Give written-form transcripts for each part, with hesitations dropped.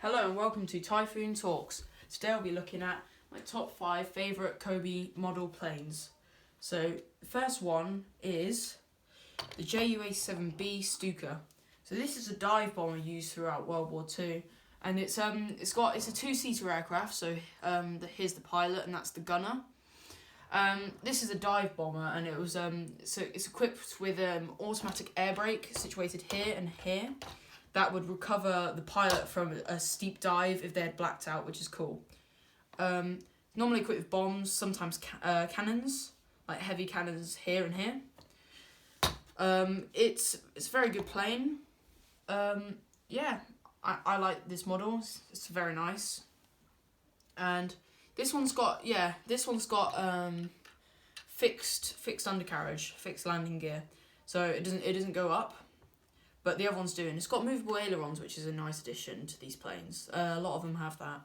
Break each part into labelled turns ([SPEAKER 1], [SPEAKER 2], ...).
[SPEAKER 1] Hello and welcome to Typhoon Talks. Today I'll be looking at my top 5 favourite Cobi model planes. So the first one is the JUA-7B Stuka. So this is a dive bomber used throughout World War II, and it's a two-seater aircraft. So here's the pilot and that's the gunner. This is a dive bomber, and it's equipped with automatic air brake situated here and here. That would recover the pilot from a steep dive if they had blacked out, which is cool. Normally equipped with bombs, sometimes cannons, like heavy cannons here and here. It's a very good plane. I like this model. It's very nice. And this one's got fixed undercarriage, fixed landing gear, so it doesn't go up. But the other one's doing. It's got movable ailerons, which is a nice addition to these planes. A lot of them have that.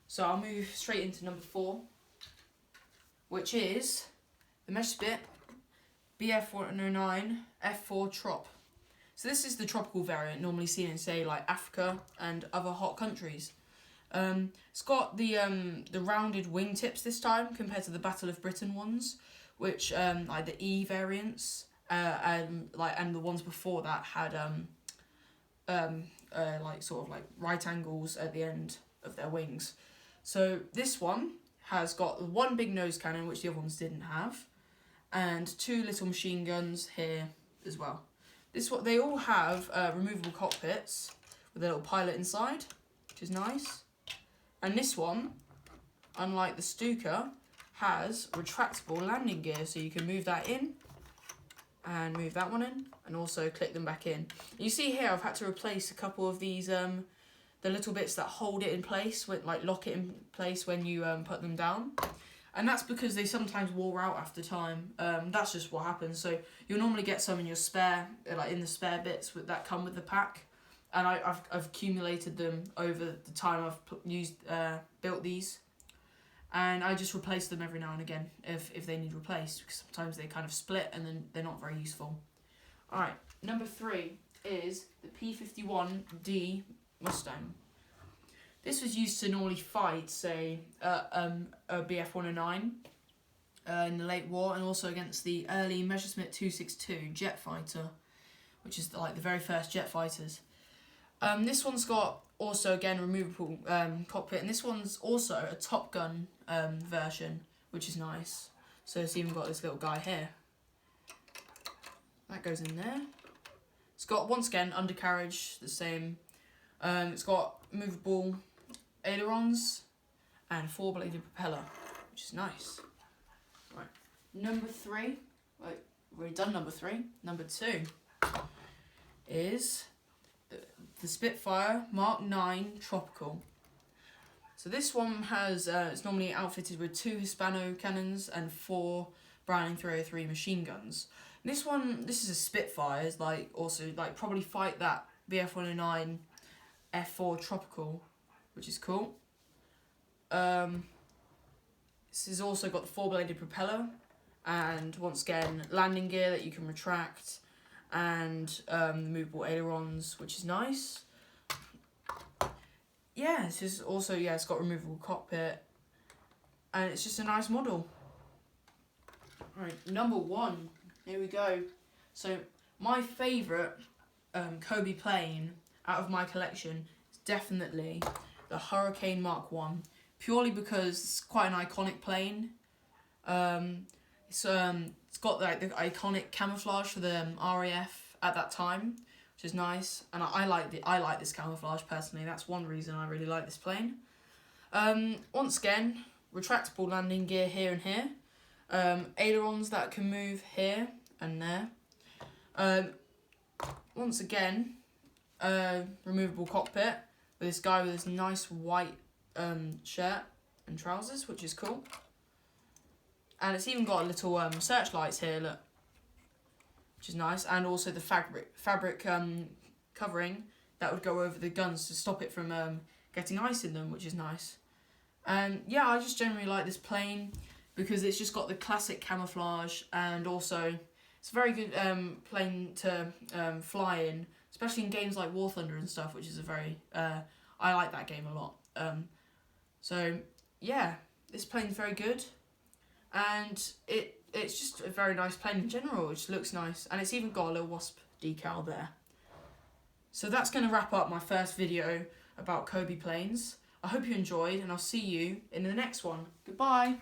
[SPEAKER 1] So I'll move straight into number 4, which is the Messerschmitt BF-109 F4 Trop. So this is the tropical variant, normally seen in, say, like Africa and other hot countries. It's got the rounded wingtips this time compared to the Battle of Britain ones, which like the E variants. And the ones before that had sort of right angles at the end of their wings. So this one has got one big nose cannon, which the other ones didn't have, and 2 little machine guns here as well. They all have removable cockpits with a little pilot inside, which is nice. And this one, unlike the Stuka, has retractable landing gear, so you can move that in and move that one in, and also click them back in. You see here I've had to replace a couple of these, the little bits that hold it in place, lock it in place when you put them down. And that's because they sometimes wore out after time. That's just what happens. So you'll normally get some in your spare, in the spare bits that come with the pack. And I've accumulated them over the time I've built these. And I just replace them every now and again if they need replaced, because sometimes they kind of split and then they're not very useful. Alright, number 3 is the P-51D Mustang. This was used to normally fight, say, a BF-109 in the late war, and also against the early Messerschmitt 262 jet fighter, which is the very first jet fighters. This one's got also, again, removable cockpit, and this one's also a Top Gun version, which is nice. So it's even got this little guy here. That goes in there. It's got, once again, undercarriage, the same. It's got movable ailerons and 4-bladed propeller, which is nice. Right, number 3. Right, we've already done number 3. Number 2 is the Spitfire Mark 9 Tropical. So this one has, it's normally outfitted with 2 Hispano cannons and 4 Browning 303 machine guns. And this is a Spitfire, it's probably fight that BF-109 F4 Tropical, which is cool. This has also got the 4-bladed propeller, and once again, landing gear that you can retract, and movable ailerons, which is nice. Yeah, it's got removable cockpit, and it's just a nice model. Alright, number 1, here we go. So my favourite Cobi plane out of my collection is definitely the Hurricane Mark 1, purely because it's quite an iconic plane. It's got the iconic camouflage for the RAF at that time, which is nice, and I like this camouflage personally. That's one reason I really like this plane. Once again, retractable landing gear here and here, ailerons that can move here and there. Once again, removable cockpit with this guy with this nice white shirt and trousers, which is cool. And it's even got little searchlights here, look, which is nice, and also the fabric covering that would go over the guns to stop it from getting ice in them, which is nice. And yeah, I just generally like this plane because it's just got the classic camouflage, and also it's a very good plane to fly in, especially in games like War Thunder and stuff, which is a very I like that game a lot. So yeah, this plane's very good, and it's just a very nice plane in general. It just looks nice, and it's even got a little wasp decal there. So that's going to wrap up my first video about Cobi planes. I hope you enjoyed, and I'll see you in the next one. Goodbye.